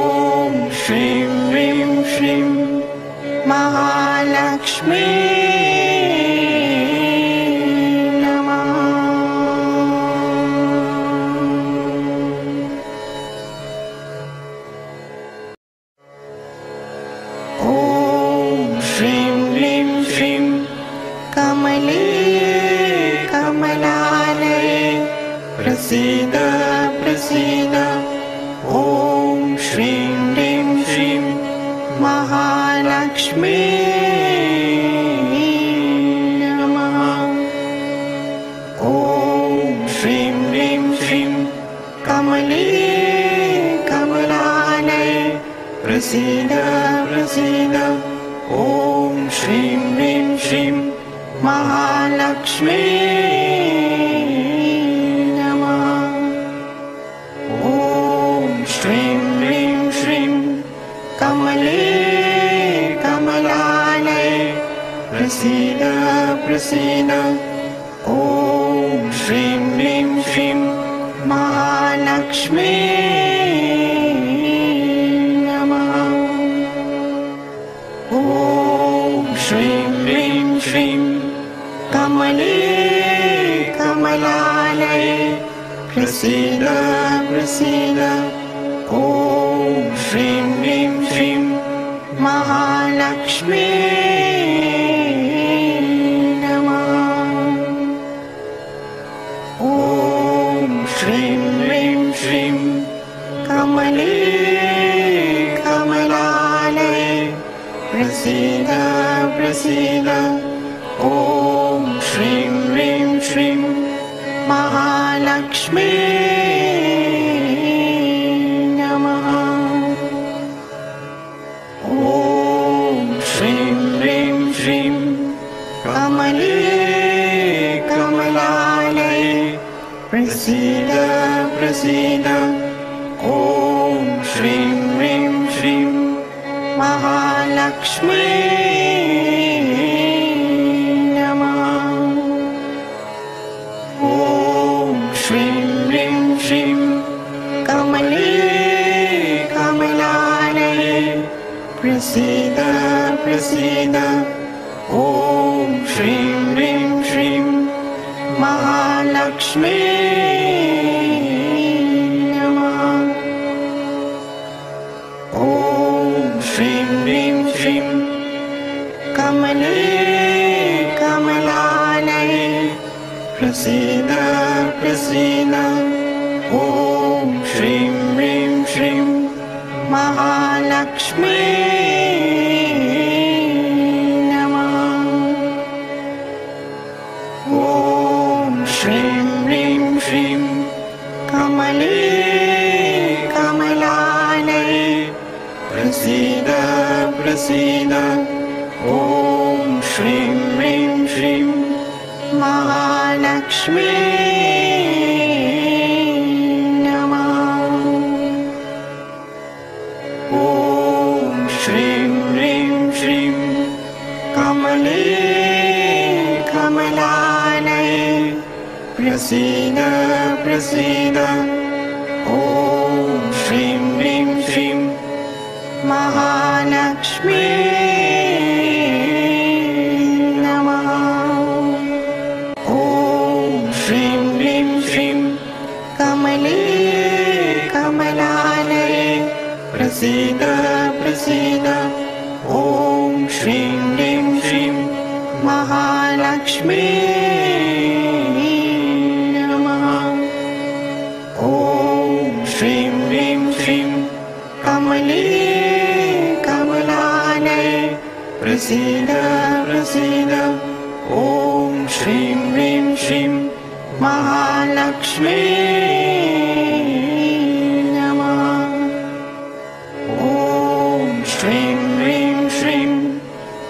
ॐ श्रीं ह्रीं श्रीं महालक्ष्मी नमः। ॐ श्रीं ह्रीं श्रीं कमले कमलालये प्रसीद प्रसीद। ॐ श्रीं ह्रीं श्रीं महालक्ष्मी नमः। ॐ श्रीं ह्रीं श्रीं कमले कमलालये प्रसीद प्रसीद। ॐ श्रीं ह्रीं श्रीं महालक्ष्मी श्रीं ह्रीं श्रीं कमले कमलालये प्रसीद प्रसीद। ॐ श्रीं ह्रीं श्रीं महालक्ष्मी नमः। ॐ श्रीं ह्रीं श्रीं कमले कमलालये प्रसीद प्रसीद। ॐ श्रीं ह्रीं श्रीं महालक्ष्मी नमः। ॐ श्रीं ह्रीं श्रीं कमले कमलालये प्रसीद प्रसीद। ॐ श्रीं ह्रीं श्रीं महालक्ष्मी कमले कमलालये प्रसीद प्रसीद। ॐ श्रीं ह्रीं श्रीं महालक्ष्मी नमः। ॐ श्रीं ह्रीं श्रीं कमले कमलालये प्रसीद प्रसीद। ॐ श्रीं ह्रीं श्रीं महालक्ष्मी नमः। ॐ श्रीं ह्रीं श्रीं कमले कमलालये प्रसीद प्रसीद। ॐ श्रीं ह्रीं श्रीं महालक्ष्मी श्रीं ह्रीं श्रीं कमले कमलालये प्रसीद प्रसीद। ॐ श्रीं ह्रीं श्रीं महालक्ष्मी नमः। ॐ श्रीं ह्रीं श्रीं कमले कमलालये प्रसीद प्रसीद। ॐ श्रीं ह्रीं श्रीं महालक्ष्मी नमः। ॐ श्रीं ह्रीं श्रीं कमले कमलालये प्रसीद प्रसीद। ॐ श्रीं ह्रीं श्रीं महालक्ष्मी श्रीं ह्रीं श्रीं कमले कमलालये प्रसीद प्रसीद। ॐ श्रीं ह्रीं श्रीं महालक्ष्मी नमः। ॐ श्रीं ह्रीं श्रीं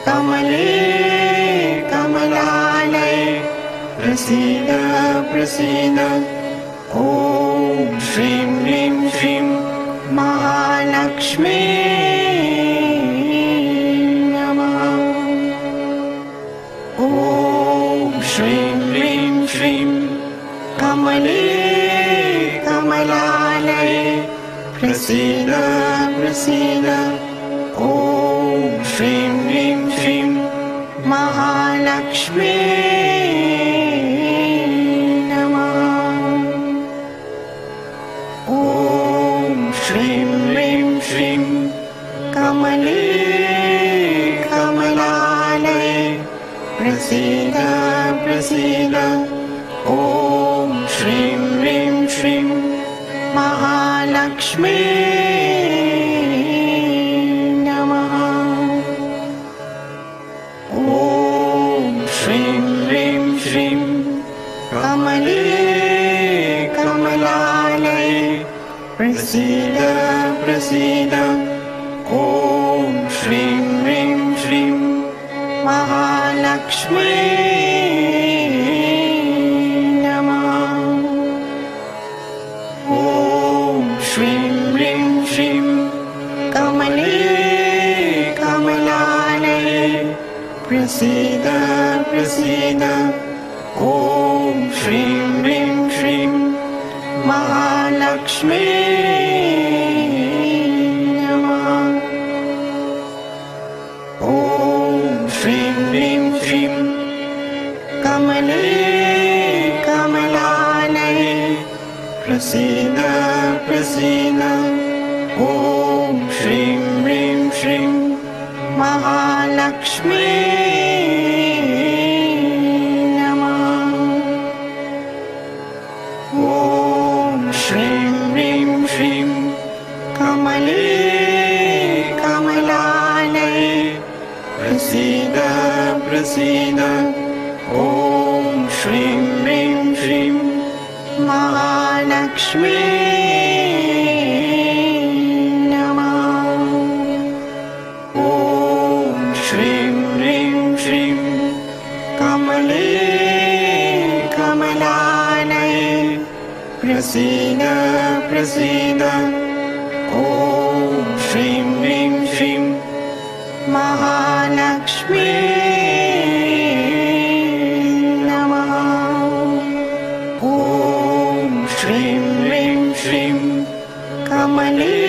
कमले कमलालये प्रसीद प्रसीद। ॐ श्रीं ह्रीं श्रीं महालक्ष्मी नमः। ॐ श्रीं ह्रीं श्रीं कमले कमलालये प्रसीद प्रसीद ॐ श्रीं ह्रीं श्रीं महालक्ष्मी नमः। ॐ श्रीं ह्रीं श्रीं कमले कमलालये प्रसीद प्रसीद ॐ श्रीं ह्रीं श्रीं महालक्ष्मी नमः। ॐ श्रीं ह्रीं श्रीं कमले कमलालये प्रसीद प्रसीद ॐ श्रीं ह्रीं श्रीं महालक्ष्मी नमः। ॐ श्रीं ह्रीं श्रीं कमले कमलालये प्रसीद प्रसीद ॐ श्रीं ह्रीं श्रीं महालक्ष्मी नमः। ॐ श्रीं ह्रीं श्रीं कमले कमलालये प्रसीद प्रसीद ॐ श्रीं ह्रीं श्रीं महालक्ष्मी नमः। ॐ श्रीं ह्रीं श्रीं कमले कमलालये प्रसीद प्रसीद ॐ श्रीं ह्रीं श्रीं महालक्ष्मी नमः। ॐ श्रीं ह्रीं श्रीं कमले कमलालये प्रसीद प्रसीद ॐ श्रीं ह्रीं श्रीं महालक्ष्मी नमः। ॐ श्रीं ह्रीं श्रीं कमले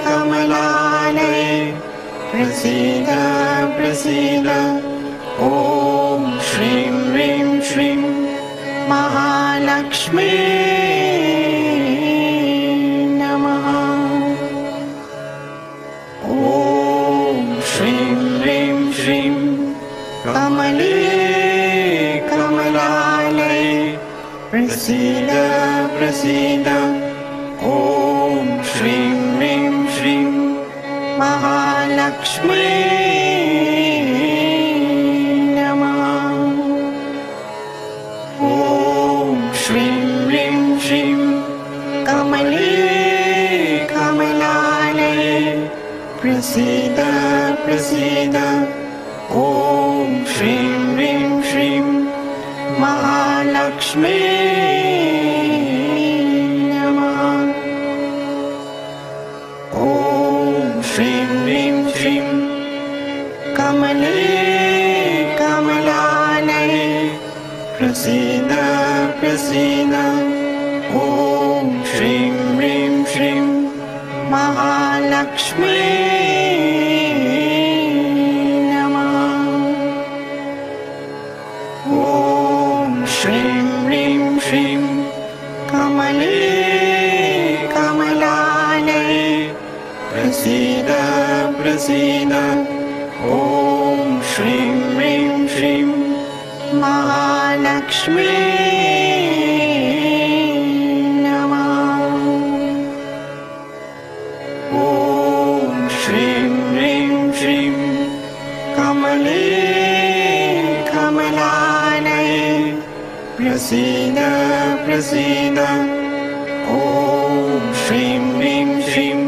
कमलालये प्रसीद प्रसीद ॐ श्रीं ह्रीं श्रीं महालक्ष्मी नमः। ॐ श्रीं ह्रीं श्रीं कमले कमलालये प्रसीद प्रसीद ॐ श्रीं ह्रीं श्रीं महालक्ष्मी नमः। ॐ श्रीं ह्रीं श्रीं कमले कमलालये प्रसीद प्रसीद ॐ श्रीं ह्रीं श्रीं महालक्ष्मी नमः। ॐ श्रीं ह्रीं श्रीं कमले कमलालये प्रसीद प्रसीद ॐ श्रीं ह्रीं श्रीं महालक्ष्मी नमः। ॐ श्रीं ह्रीं श्रीं कमले कमलालये प्रसीद प्रसीद ॐ श्रीं ह्रीं श्रीं महालक्ष्मी नमः। ॐ श्रीं ह्रीं श्रीं कमले कमलालये प्रसीद प्रसीद ॐ श्रीं ह्रीं श्रीं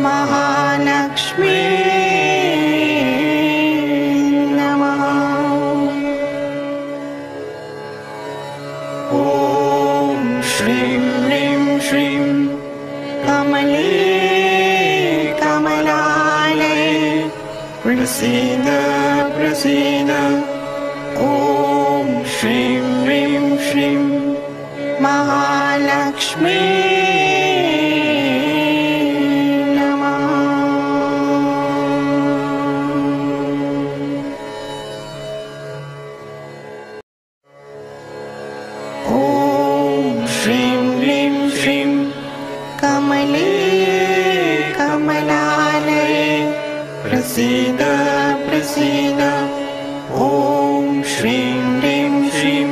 महालक्ष्मी नमः। ॐ श्रीं ह्रीं श्रीं कमले कमलालये प्रसीद प्रसीद ॐ श्रीं ह्रीं श्रीं महालक्ष्मी प्रसीद प्रसीद ॐ श्रीं ह्रीं श्रीं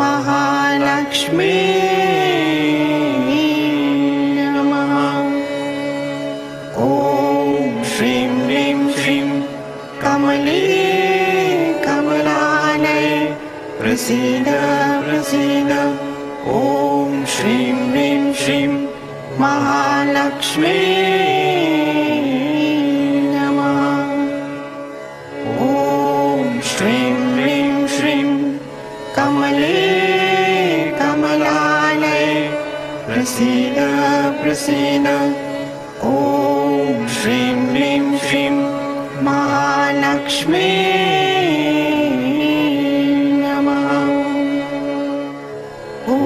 महालक्ष्मी नमः। ॐ श्रीं ह्रीं श्रीं कमले कमलालये प्रसीद प्रसीद ॐ श्रीं ह्रीं श्रीं महालक्ष्मी नमः। ॐ श्रीं ह्रीं श्रीं कमले कमलालये प्रसीद प्रसीद ॐ श्रीं ह्रीं श्रीं महालक्ष्मी नमः। ॐ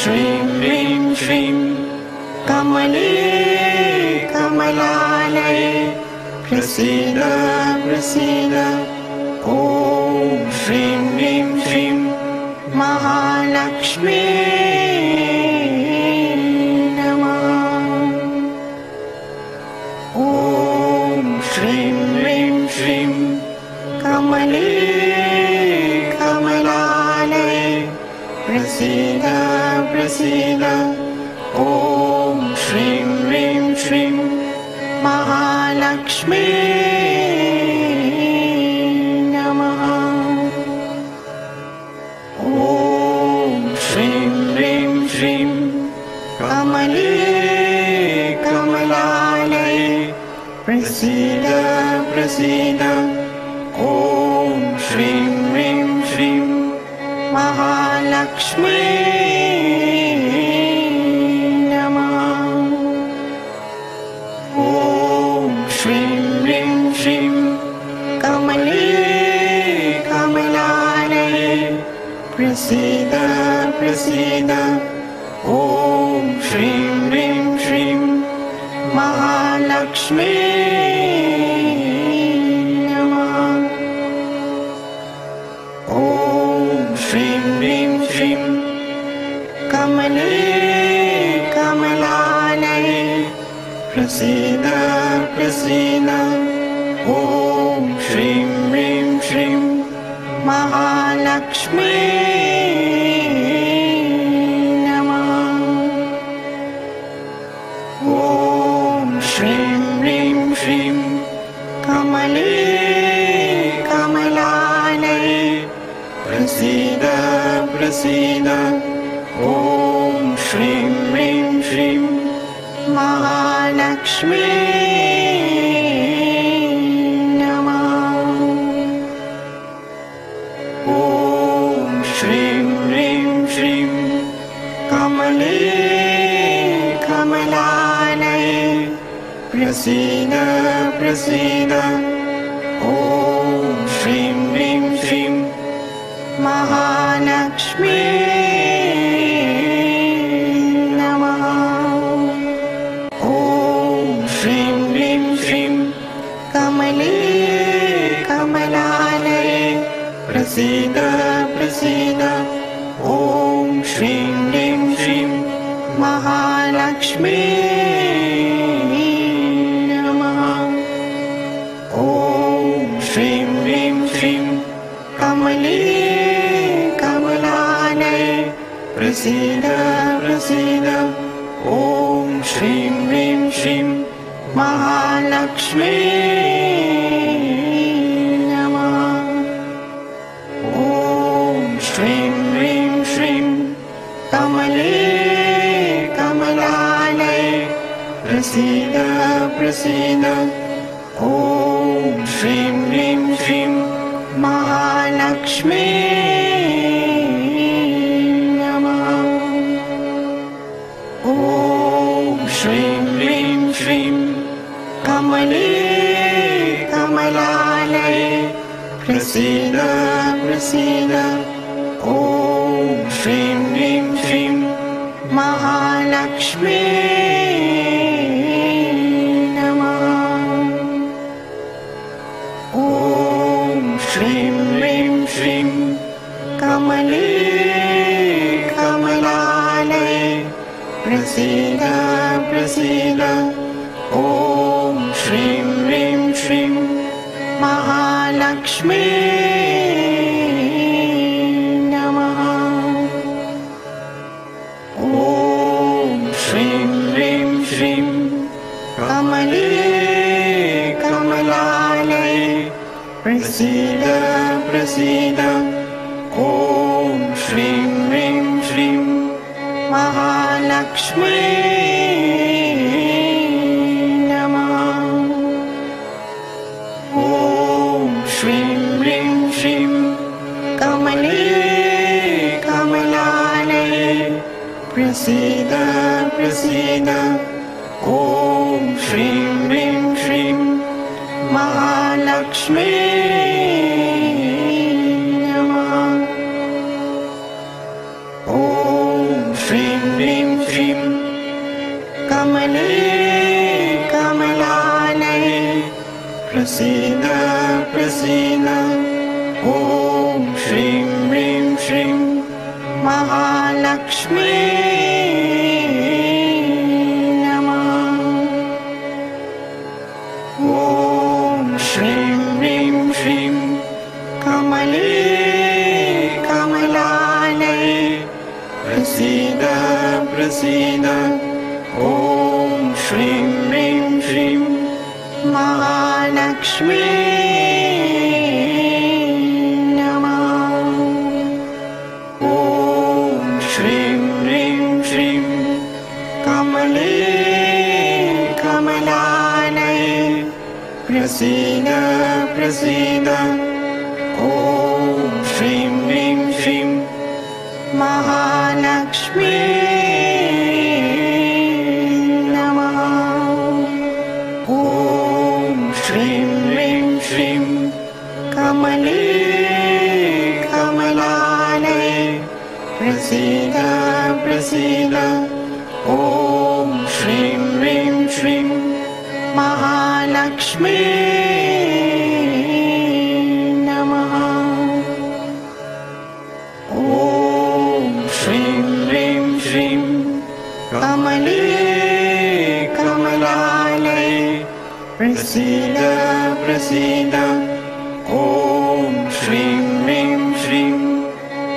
श्रीं ह्रीं श्रीं कमले कमलालये प्रसीद प्रसीद ॐ श्रीं ह्रीं श्रीं महालक्ष्मी नमः। ॐ श्रीं ह्रीं श्रीं कमले कमलालये प्रसीद प्रसीद ॐ श्रीं ह्रीं श्रीं महालक्ष्मी नमः। ॐ श्रीं ह्रीं श्रीं कमले कमलालये प्रसीद प्रसीद ॐ श्रीं ह्रीं श्रीं महालक्ष्मी श्रीं ह्रीं श्रीं कमले कमलालये प्रसीद प्रसीद ॐ श्रीं ह्रीं श्रीं महालक्ष्मी नमः। ॐ श्रीं ह्रीं श्रीं कमले कमलालये प्रसीद प्रसीद ॐ श्रीं ह्रीं श्रीं महालक्ष्मी नमः। ॐ श्रीं ह्रीं श्रीं कमले कमलालये प्रसीद प्रसीद ॐ श्रीं ह्रीं श्रीं महालक्ष्मी नमः। ॐ श्रीं ह्रीं श्रीं कमले कमलालये प्रसीद प्रसीद ॐ श्रीं ह्रीं श्रीं महालक्ष्मी कमले कमलालये प्रसीद प्रसीद ॐ श्रीं ह्रीं श्रीं महालक्ष्मी नमः। ॐ श्रीं ह्रीं श्रीं कमले कमलालये प्रसीद प्रसीद ॐ श्रीं ह्रीं श्रीं महालक्ष्मी नमः। ॐ श्रीं ह्रीं श्रीं कमले कमलालये प्रसीद प्रसीद ॐ श्रीं ह्रीं श्रीं महालक्ष्मी नमः। ॐ श्रीं ह्रीं श्रीं कमले कमलालये प्रसीद प्रसीद ॐ श्रीं ह्रीं श्रीं महालक्ष्मी नमः। ॐ श्रीं ह्रीं श्रीं कमले कमलालये प्रसीद प्रसीद ॐ श्रीं ह्रीं महालक्ष्मी नमः। ॐ श्रीं ह्रीं श्रीं कमले कमलालये प्रसीद प्रसीद। ॐ श्रीं ह्रीं श्रीं महालक्ष्मी नमः। ॐ श्रीं ह्रीं श्रीं कमले कमलालये प्रसीद प्रसीद। ॐ श्रीं ह्रीं श्रीं महालक्ष्मी नमः। ॐ श्रीं ह्रीं श्रीं कमले कमलालये प्रसीद प्रसीद। ॐ श्रीं ह्रीं श्रीं महालक्ष्मी नमः। ॐ श्रीं ह्रीं श्रीं कमले कमलालये प्रसीद प्रसीद। ॐ श्रीं ह्रीं श्रीं महालक्ष्मी नमः। ॐ श्रीं ह्रीं श्रीं कमले कमलालये प्रसीद प्रसीद। ॐ श्रीं ह्रीं श्रीं महालक्ष्मी नमः। ॐ श्रीं ह्रीं श्रीं कमले कमलालये प्रसीद प्रसीद। ॐ श्रीं ह्रीं श्रीं महालक्ष्मी नमः। ॐ श्रीं ह्रीं श्रीं कमले कमलालये प्रसीद प्रसीद। ॐ श्रीं ह्रीं श्रीं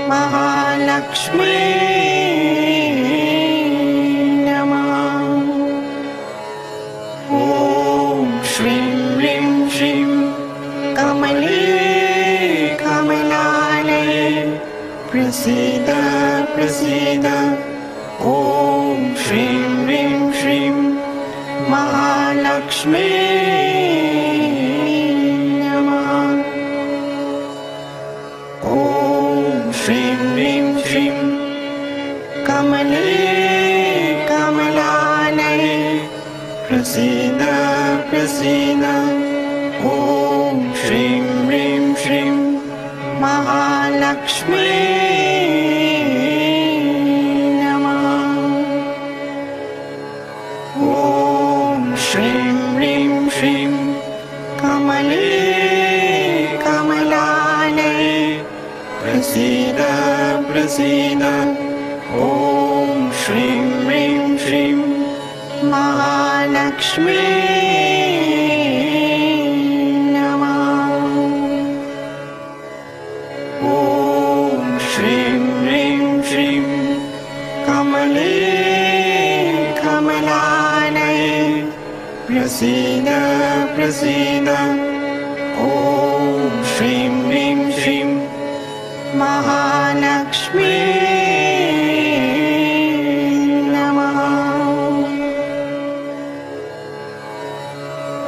महालक्ष्मी नमः। ॐ श्रीं ह्रीं श्रीं कमले कमलालये प्रसीद प्रसीद। ॐ श्रीं ह्रीं श्रीं महालक्ष्मी नमः। ॐ श्रीं ह्रीं श्रीं कमले कमलालये प्रसीद प्रसीद। ॐ श्रीं ह्रीं श्रीं महालक्ष्मी नमः। ॐ श्रीं ह्रीं श्रीं कमले कमलालये प्रसीद प्रसीद। ॐ श्रीं ह्रीं श्रीं महालक्ष्मी नमः। ॐ श्रीं ह्रीं श्रीं कमले कमलालये प्रसीद प्रसीद। ॐ श्रीं ह्रीं श्रीं महालक्ष्मी नमः।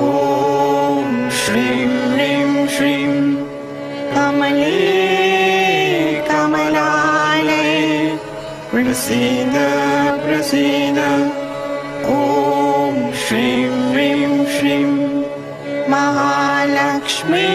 ॐ श्रीं ह्रीं श्रीं कमले कमलालये प्रसीद प्रसीद। ॐ श्रीं ह्रीं श्रीं महालक्ष्मी